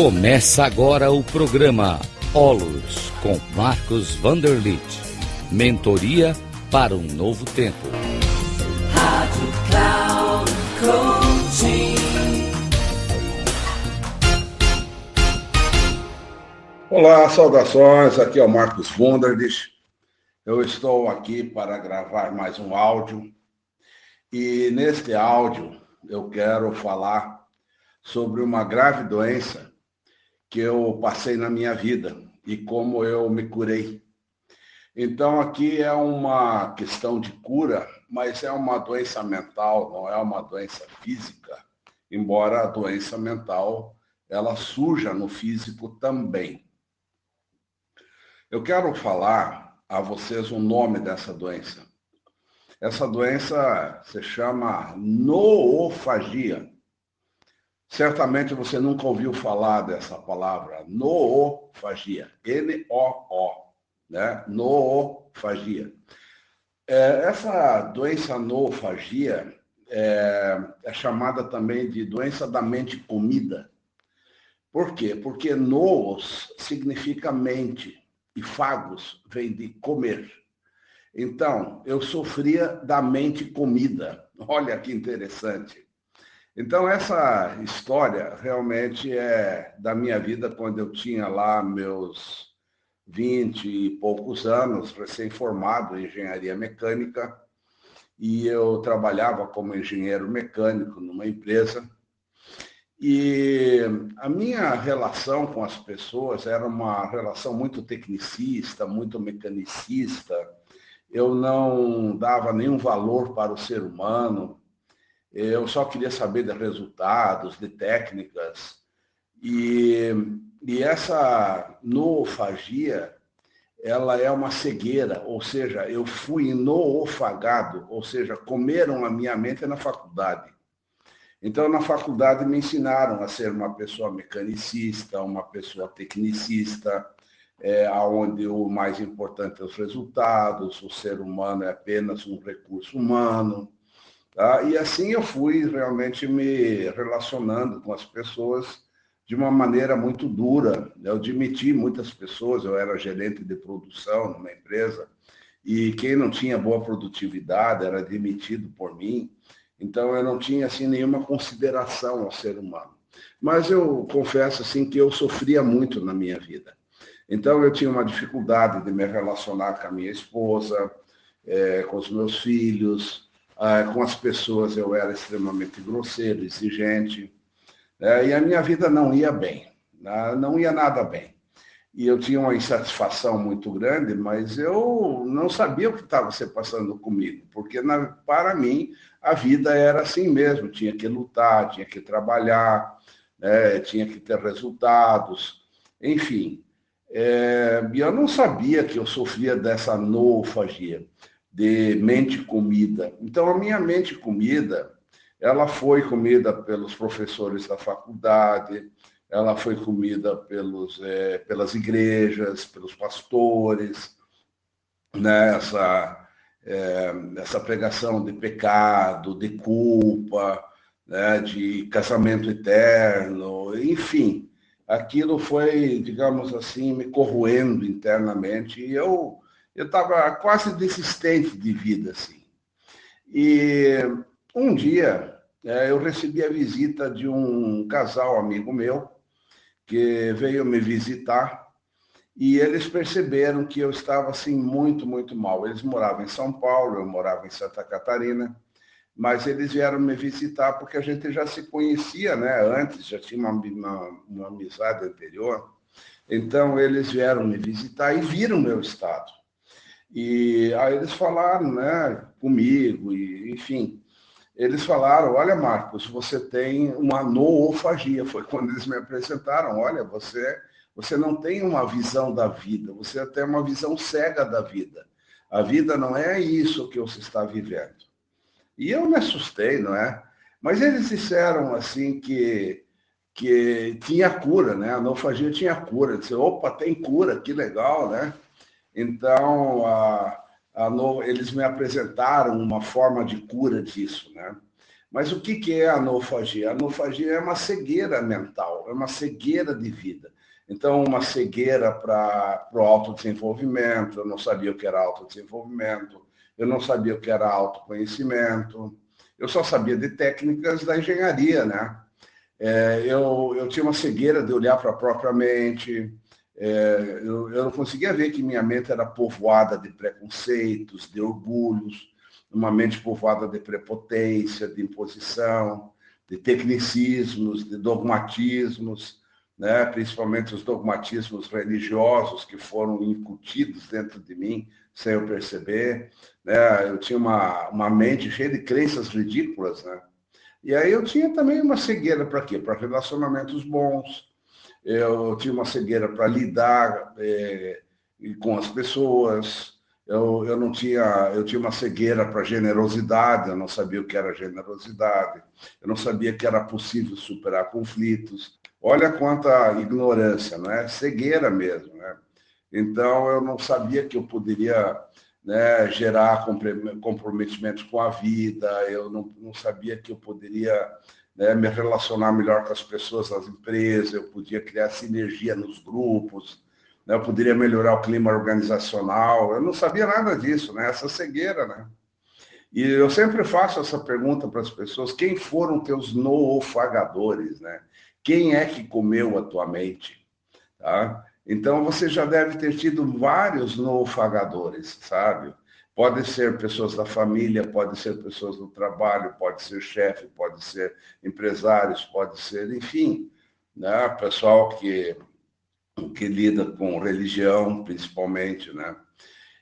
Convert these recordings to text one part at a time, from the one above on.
Começa agora o programa Olus com Marcos Vanderlit. Mentoria para um novo tempo. Rádio Cloud Coaching. Olá, saudações. Aqui é o Marcos Vanderlit. Eu estou aqui para gravar mais um áudio. E neste áudio eu quero falar sobre uma grave doença que eu passei na minha vida e como eu me curei. Então, aqui é uma questão de cura, mas é uma doença mental, não é uma doença física, embora a doença mental ela surja no físico também. Eu quero falar a vocês o nome dessa doença. Essa doença se chama noofagia. Certamente você nunca ouviu falar dessa palavra, noofagia, N-O-O, né? Noofagia. Essa doença noofagia é chamada também de doença da mente comida. Por quê? Porque noos significa mente e fagos vem de comer. Então, eu sofria da mente comida. Olha que interessante. Então, essa história realmente é da minha vida quando eu tinha lá meus 20 e poucos anos, recém-formado em engenharia mecânica, e eu trabalhava como engenheiro mecânico numa empresa. E a minha relação com as pessoas era uma relação muito tecnicista, muito mecanicista. Eu não dava nenhum valor para o ser humano. Eu só queria saber de resultados, de técnicas. E essa noofagia, ela é uma cegueira, ou seja, eu fui noofagado, ou seja, comeram a minha mente na faculdade. Então, na faculdade me ensinaram a ser uma pessoa mecanicista, uma pessoa tecnicista, onde o mais importante é os resultados, o ser humano é apenas um recurso humano. Tá? E assim eu fui realmente me relacionando com as pessoas de uma maneira muito dura. Eu demiti muitas pessoas, eu era gerente de produção numa empresa, e quem não tinha boa produtividade era demitido por mim. Então eu não tinha assim nenhuma consideração ao ser humano. Mas eu confesso assim que eu sofria muito na minha vida. Então eu tinha uma dificuldade de me relacionar com a minha esposa, com os meus filhos. Com as pessoas eu era extremamente grosseiro, exigente, e a minha vida não ia bem, não ia nada bem. E eu tinha uma insatisfação muito grande, mas eu não sabia o que estava se passando comigo, porque para mim a vida era assim mesmo, tinha que lutar, tinha que trabalhar, tinha que ter resultados, enfim. E eu não sabia que eu sofria dessa noofagia de mente comida. Então, a minha mente comida, ela foi comida pelos professores da faculdade, ela foi comida pelas igrejas, pelos pastores, né? Essa pregação de pecado, de culpa, né? De casamento eterno, enfim. Aquilo foi, digamos assim, me corroendo internamente e eu estava quase desistente de vida, assim. E um dia eu recebi a visita de um casal amigo meu que veio me visitar e eles perceberam que eu estava assim muito, muito mal. Eles moravam em São Paulo, eu morava em Santa Catarina, mas eles vieram me visitar porque a gente já se conhecia, né? Antes, já tinha uma amizade anterior. Então, eles vieram me visitar e viram meu estado. E aí eles falaram, né, comigo, e, enfim, eles falaram, olha, Marcos, você tem uma noofagia. Foi quando eles me apresentaram, olha, você não tem uma visão da vida, você tem uma visão cega da vida. A vida não é isso que você está vivendo. E eu me assustei, não é? Mas eles disseram assim que tinha cura, né? A noofagia tinha cura. Eu disse, opa, tem cura, que legal, né? Então, eles me apresentaram uma forma de cura disso, né? Mas o que é a anofagia? A anofagia é uma cegueira mental, é uma cegueira de vida. Então, uma cegueira para o autodesenvolvimento, eu não sabia o que era autodesenvolvimento, eu não sabia o que era autoconhecimento, eu só sabia de técnicas da engenharia, né? Eu tinha uma cegueira de olhar para a própria mente, eu não conseguia ver que minha mente era povoada de preconceitos, de orgulhos, uma mente povoada de prepotência, de imposição, de tecnicismos, de dogmatismos, né? Principalmente os dogmatismos religiosos que foram incutidos dentro de mim sem eu perceber. Né? Eu tinha uma mente cheia de crenças ridículas, né? E aí eu tinha também uma cegueira para quê? Para relacionamentos bons. Eu tinha uma cegueira para lidar com as pessoas. Eu não tinha, eu tinha uma cegueira para generosidade, eu não sabia o que era generosidade, eu não sabia que era possível superar conflitos. Olha quanta ignorância, não é? Cegueira mesmo, né? Então eu não sabia que eu poderia, né, gerar comprometimento com a vida, eu não sabia que eu poderia, né, me relacionar melhor com as pessoas nas empresas, eu podia criar sinergia nos grupos, né, eu poderia melhorar o clima organizacional, eu não sabia nada disso, né, essa cegueira, né? E eu sempre faço essa pergunta para as pessoas, quem foram teus noofagadores, né? Quem é que comeu a tua mente? Tá? Então, você já deve ter tido vários noofagadores, sabe? Pode ser pessoas da família, pode ser pessoas do trabalho, pode ser chefe, pode ser empresários, pode ser, enfim, né? Pessoal que lida com religião, principalmente, né?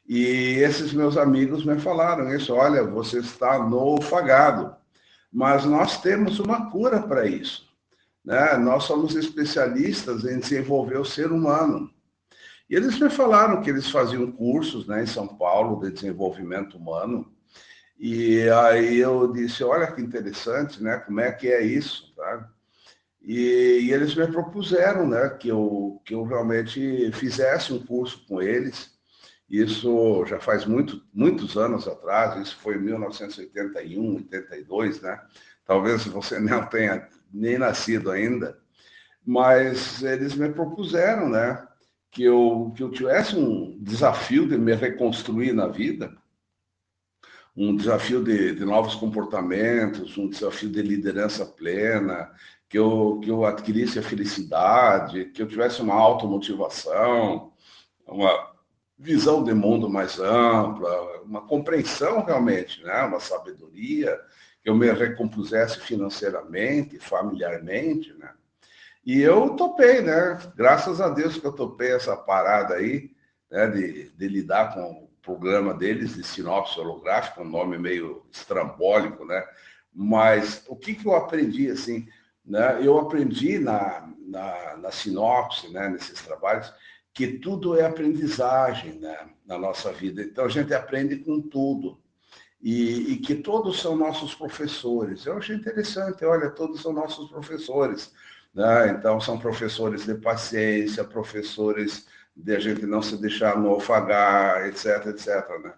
E esses meus amigos me falaram isso, olha, você está noofagado, mas nós temos uma cura para isso, né? Nós somos especialistas em desenvolver o ser humano. E eles me falaram que eles faziam cursos, né, em São Paulo de desenvolvimento humano. E aí eu disse, olha que interessante, né? Como é que é isso, tá? E eles me propuseram, né, que eu realmente fizesse um curso com eles. Isso já faz muitos anos atrás, isso foi em 1981, 82, né? Talvez você não tenha nem nascido ainda, mas eles me propuseram, né, que eu tivesse um desafio de me reconstruir na vida, um desafio de novos comportamentos, um desafio de liderança plena, que eu adquirisse a felicidade, que eu tivesse uma automotivação, uma visão de mundo mais ampla, uma compreensão realmente, né? Uma sabedoria, que eu me recompusesse financeiramente, familiarmente, né? E eu topei, né? Graças a Deus que eu topei essa parada aí, né? De lidar com o programa deles de sinopse holográfica, um nome meio estrambólico, né? Mas o que eu aprendi, assim, né? Eu aprendi na sinopse, né? Nesses trabalhos, que tudo é aprendizagem, né? Na nossa vida. Então, a gente aprende com tudo. E que todos são nossos professores. Eu achei interessante, olha, todos são nossos professores. Né? Então, são professores de paciência, professores de a gente não se deixar naufragar, etc, etc. Né?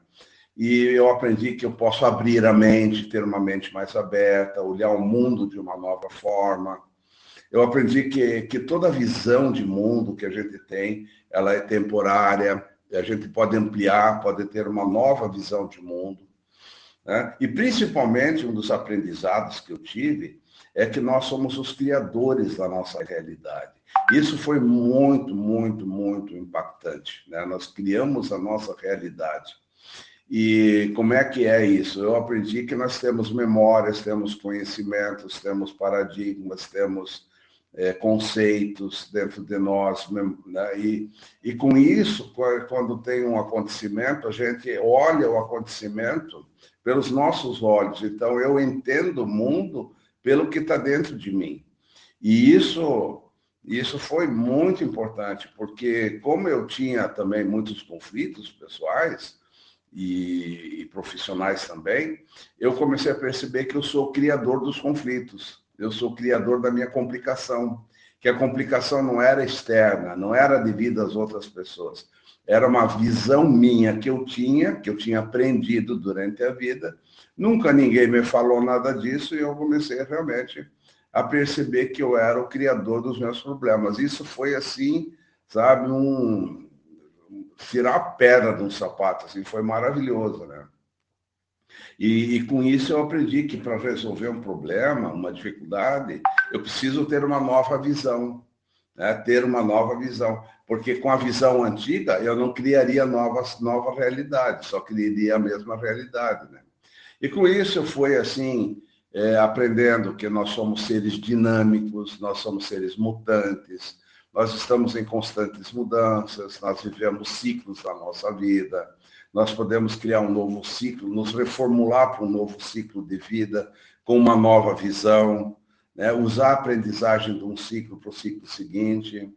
E eu aprendi que eu posso abrir a mente, ter uma mente mais aberta, olhar o mundo de uma nova forma. Eu aprendi que toda visão de mundo que a gente tem, ela é temporária, a gente pode ampliar, pode ter uma nova visão de mundo. Né? E, principalmente, um dos aprendizados que eu tive é que nós somos os criadores da nossa realidade. Isso foi muito, muito, muito impactante. Né? Nós criamos a nossa realidade. E como é que é isso? Eu aprendi que nós temos memórias, temos conhecimentos, temos paradigmas, temos conceitos dentro de nós. Né? E com isso, quando tem um acontecimento, a gente olha o acontecimento pelos nossos olhos. Então, eu entendo o mundo pelo que está dentro de mim. E isso foi muito importante, porque como eu tinha também muitos conflitos pessoais e profissionais também, eu comecei a perceber que eu sou o criador dos conflitos, eu sou o criador da minha complicação. que a complicação não era externa, não era devido às outras pessoas. Era uma visão minha que eu tinha aprendido durante a vida. Nunca ninguém me falou nada disso e eu comecei realmente a perceber que eu era o criador dos meus problemas. Isso foi assim, sabe, tirar a pedra de um sapato, assim, foi maravilhoso, né? E com isso eu aprendi que para resolver um problema, uma dificuldade, eu preciso ter uma nova visão, né? Ter uma nova visão, porque com a visão antiga eu não criaria nova realidade, só criaria a mesma realidade, né? E com isso eu fui assim, aprendendo que nós somos seres dinâmicos, nós somos seres mutantes, nós estamos em constantes mudanças, nós vivemos ciclos da nossa vida, nós podemos criar um novo ciclo, nos reformular para um novo ciclo de vida, com uma nova visão, né? Usar a aprendizagem de um ciclo para o ciclo seguinte,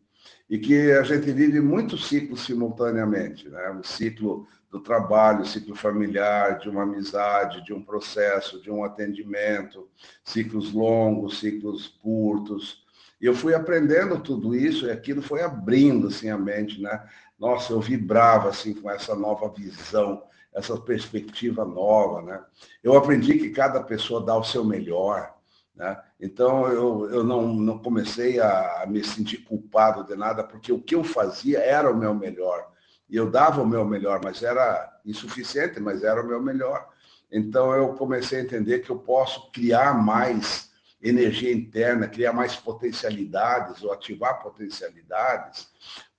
e que a gente vive muitos ciclos simultaneamente, né? O ciclo do trabalho, o ciclo familiar, de uma amizade, de um processo, de um atendimento, ciclos longos, ciclos curtos. E eu fui aprendendo tudo isso e aquilo foi abrindo assim, a mente, né? Nossa, eu vibrava assim, com essa nova visão, essa perspectiva nova, né? Eu aprendi que cada pessoa dá o seu melhor, né? Então, eu não comecei a me sentir culpado de nada, porque o que eu fazia era o meu melhor. E eu dava o meu melhor, mas era insuficiente, mas era o meu melhor. Então, eu comecei a entender que eu posso criar mais energia interna, criar mais potencialidades, ou ativar potencialidades,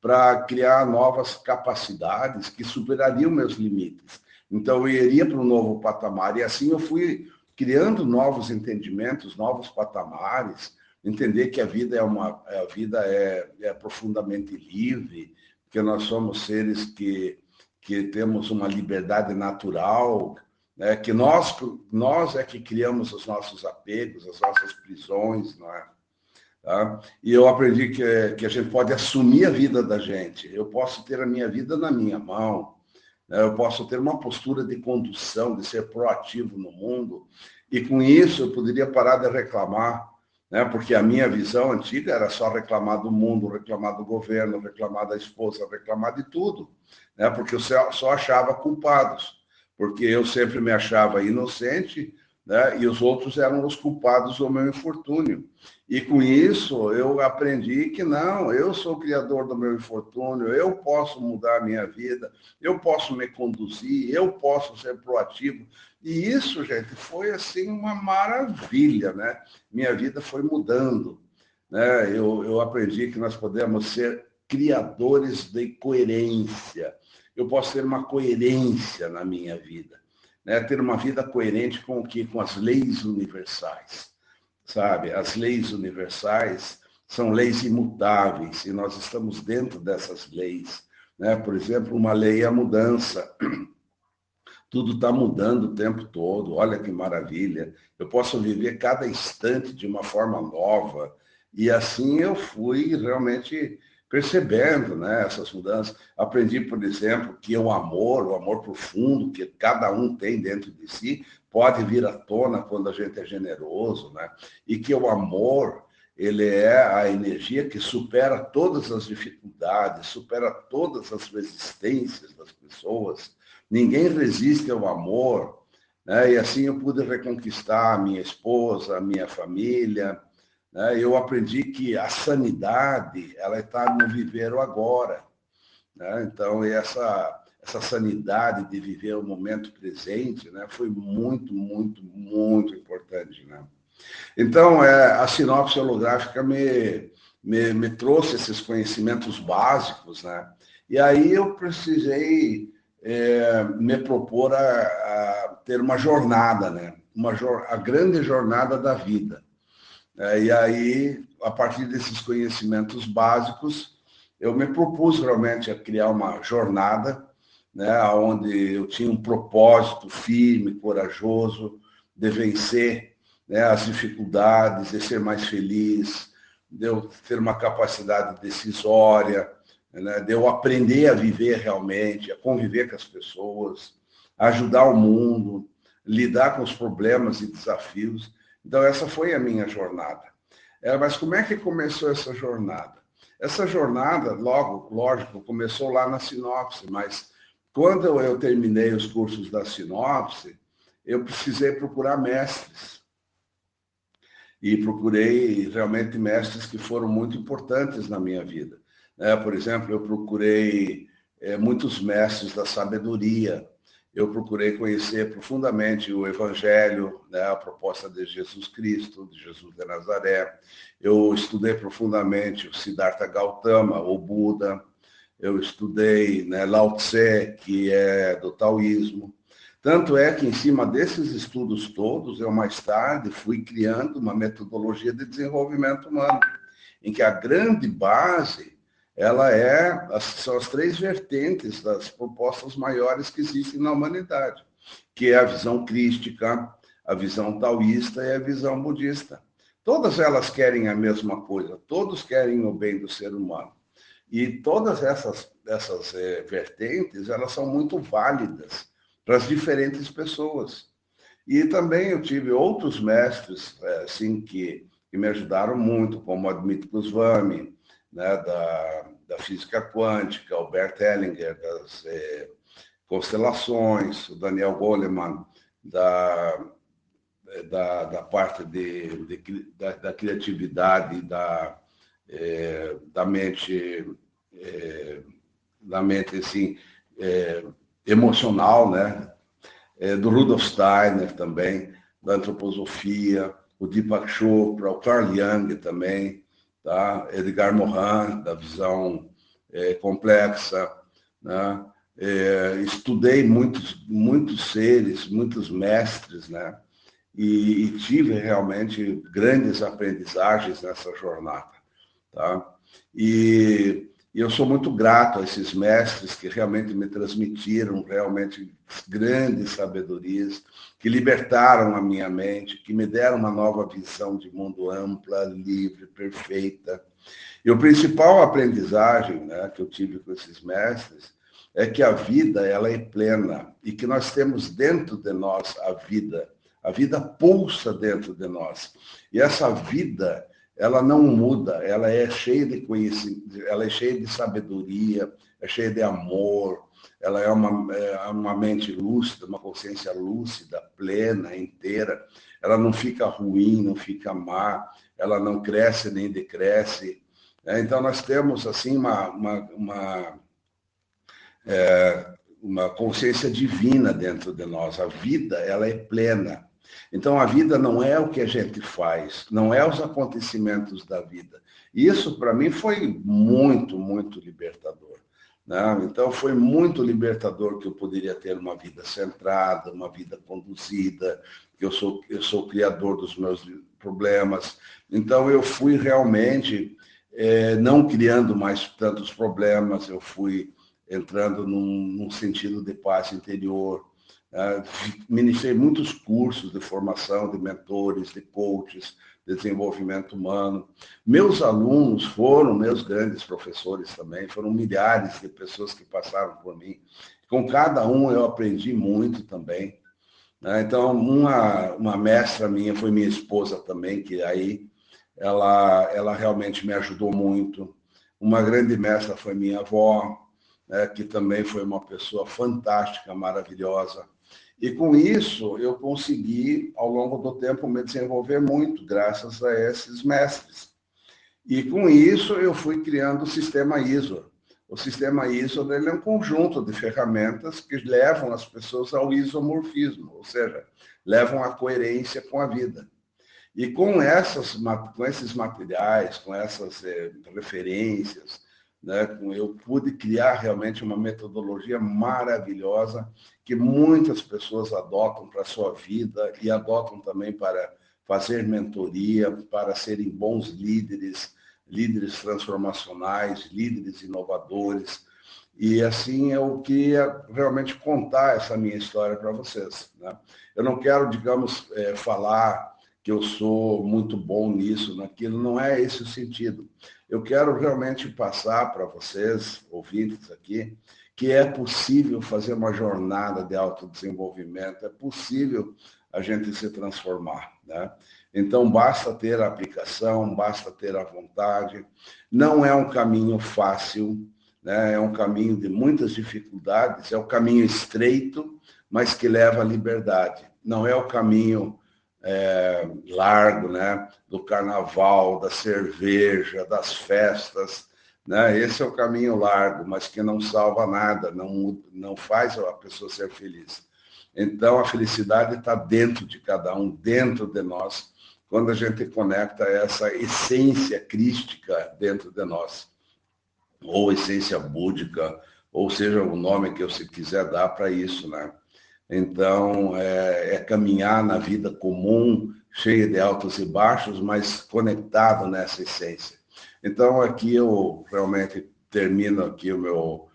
para criar novas capacidades que superariam meus limites. Então, eu iria para um novo patamar, e assim eu fui criando novos entendimentos, novos patamares, entender que a vida é profundamente livre, que nós somos seres que temos uma liberdade natural, né? Que nós é que criamos os nossos apegos, as nossas prisões, não é? Tá? E eu aprendi que a gente pode assumir a vida da gente. Eu posso ter a minha vida na minha mão, né? Eu posso ter uma postura de condução, de ser proativo no mundo, e com isso eu poderia parar de reclamar, né? Porque a minha visão antiga era só reclamar do mundo, reclamar do governo, reclamar da esposa, reclamar de tudo, né? Porque eu só achava culpados, porque eu sempre me achava inocente, né? E os outros eram os culpados do meu infortúnio. E com isso eu aprendi que não, eu sou o criador do meu infortúnio, eu posso mudar a minha vida, eu posso me conduzir, eu posso ser proativo. E isso, gente, foi assim uma maravilha, né? Minha vida foi mudando, né? Eu aprendi que nós podemos ser criadores de coerência. Eu posso ter uma coerência na minha vida, né? Ter uma vida coerente com o quê? Com as leis universais. Sabe, as leis universais são leis imutáveis e nós estamos dentro dessas leis, né? Por exemplo, uma lei é a mudança. Tudo está mudando o tempo todo, olha que maravilha. Eu posso viver cada instante de uma forma nova. E assim eu fui realmente percebendo, né, essas mudanças. Aprendi, por exemplo, que o amor profundo que cada um tem dentro de si, pode vir à tona quando a gente é generoso, né? E que o amor, ele é a energia que supera todas as dificuldades, supera todas as resistências das pessoas. Ninguém resiste ao amor, né? E assim eu pude reconquistar a minha esposa, a minha família, né? Eu aprendi que a sanidade, ela está no viver o agora, né? Então, essa sanidade de viver o momento presente, né, foi muito, muito, muito importante, né? Então, a sinopse holográfica me trouxe esses conhecimentos básicos, né? E aí eu precisei me propor a ter uma jornada, né? A grande jornada da vida. E aí, a partir desses conhecimentos básicos, eu me propus realmente a criar uma jornada, né? Onde eu tinha um propósito firme, corajoso, de vencer, né, as dificuldades, de ser mais feliz, de eu ter uma capacidade decisória, né, de eu aprender a viver realmente, a conviver com as pessoas, a ajudar o mundo, lidar com os problemas e desafios. Então, essa foi a minha jornada. Mas como é que começou essa jornada? Essa jornada, logo, lógico, começou lá na Sinopse, mas quando eu terminei os cursos da Sinopse, eu precisei procurar mestres. E procurei realmente mestres que foram muito importantes na minha vida. Por exemplo, eu procurei muitos mestres da sabedoria. Eu procurei conhecer profundamente o Evangelho, a proposta de Jesus Cristo, de Jesus de Nazaré. Eu estudei profundamente o Siddhartha Gautama, o Buda. Eu estudei Lao Tse, que é do taoísmo. Tanto é que, em cima desses estudos todos, eu mais tarde fui criando uma metodologia de desenvolvimento humano, em que a grande base são as três vertentes das propostas maiores que existem na humanidade, que é a visão crística, a visão taoísta e a visão budista. Todas elas querem a mesma coisa, todos querem o bem do ser humano. E todas essas vertentes, elas são muito válidas para as diferentes pessoas. E também eu tive outros mestres assim, que me ajudaram muito, como Admit Goswami, da física quântica, o Bert Hellinger, das constelações, o Daniel Goleman, da parte da criatividade, da mente assim, emocional, do Rudolf Steiner também, da antroposofia, o Deepak Chopra, o Carl Jung também, tá? Edgar Morin, da visão complexa, né? Estudei muitos seres, muitos mestres, né? E tive realmente grandes aprendizagens nessa jornada, tá? E eu sou muito grato a esses mestres que realmente me transmitiram realmente grandes sabedorias, que libertaram a minha mente, que me deram uma nova visão de mundo ampla, livre, perfeita. E o principal aprendizagem, que eu tive com esses mestres é que a vida ela é plena e que nós temos dentro de nós a vida. A vida pulsa dentro de nós. E essa vida ela não muda, ela é cheia de conhecimento, ela é cheia de sabedoria, é cheia de amor, ela é uma mente lúcida, uma consciência lúcida, plena, inteira. Ela não fica ruim, não fica má, ela não cresce nem decresce. Então, nós temos assim uma consciência divina dentro de nós. A vida ela é plena. Então, a vida não é o que a gente faz, não é os acontecimentos da vida. Isso, para mim, foi muito, muito libertador. Então, foi muito libertador que eu poderia ter uma vida centrada, uma vida conduzida, que eu sou criador dos meus problemas. Então, eu fui realmente não criando mais tantos problemas, eu fui entrando num sentido de paz interior. Ministrei muitos cursos de formação de mentores, de coaches, de desenvolvimento humano. Meus alunos foram meus grandes professores também, foram milhares de pessoas que passaram por mim. Com cada um eu aprendi muito também. Então, uma mestra minha foi minha esposa também, que aí ela realmente me ajudou muito. Uma grande mestra foi minha avó, que também foi uma pessoa fantástica, maravilhosa. E com isso, eu consegui, ao longo do tempo, me desenvolver muito, graças a esses mestres. E com isso, eu fui criando o sistema ISO. O sistema ISO ele é um conjunto de ferramentas que levam as pessoas ao isomorfismo, ou seja, levam à coerência com a vida. E com esses materiais, com essas referências, eu pude criar realmente uma metodologia maravilhosa que muitas pessoas adotam para a sua vida e adotam também para fazer mentoria, para serem bons líderes, líderes transformacionais, líderes inovadores. E assim eu queria realmente contar essa minha história para vocês. Eu não quero, digamos, falar que eu sou muito bom nisso, naquilo, não é esse o sentido. Eu quero realmente passar para vocês, ouvintes aqui, que é possível fazer uma jornada de autodesenvolvimento, é possível a gente se transformar, né? Então, basta ter a aplicação, basta ter a vontade. Não é um caminho fácil, né? É um caminho de muitas dificuldades, é o caminho estreito, mas que leva à liberdade. Não é o caminho largo, né? Do carnaval, da cerveja, das festas, né? Esse é o caminho largo, mas que não salva nada, não faz a pessoa ser feliz. Então, a felicidade está dentro de cada um, dentro de nós, quando a gente conecta essa essência crística dentro de nós, ou essência búdica, ou seja, o nome que você quiser dar para isso, né? Então, é caminhar na vida comum, cheia de altos e baixos, mas conectado nessa essência. Então, aqui eu realmente termino aqui o meu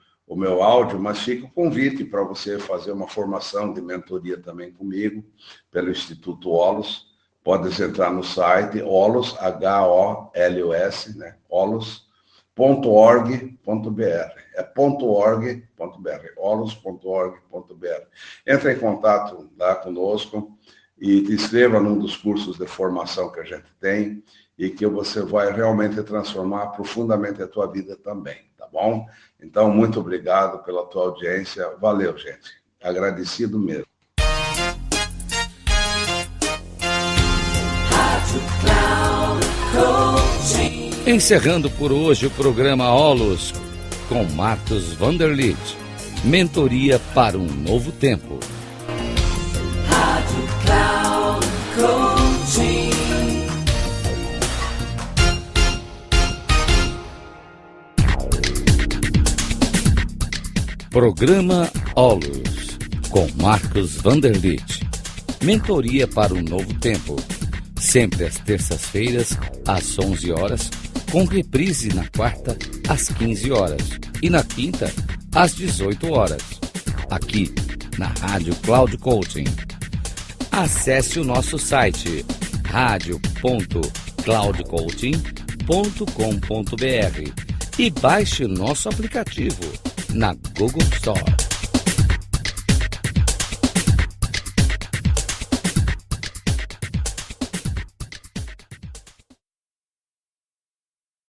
áudio, mas fica o convite para você fazer uma formação de mentoria também comigo, pelo Instituto Holos. Pode entrar no site Holos, H-O-L-O-S, né? holos.org.br. É .org.br, holos.org.br. Entra em contato lá conosco e te inscreva num dos cursos de formação que a gente tem e que você vai realmente transformar profundamente a tua vida também, tá bom? Então, muito obrigado pela tua audiência. Valeu, gente. Agradecido mesmo. Encerrando por hoje o programa Holos com Marcos Vanderlitt. Mentoria para um novo tempo. Rádio Cloud Coaching. Programa Holos com Marcos Vanderlitt. Mentoria para um novo tempo. Sempre às terças-feiras, às 11 horas, com reprise na quarta, às 15 horas e na quinta, às 18 horas, aqui na Rádio Cloud Coaching. Acesse o nosso site radio.cloudcoaching.com.br e baixe o nosso aplicativo na Google Store.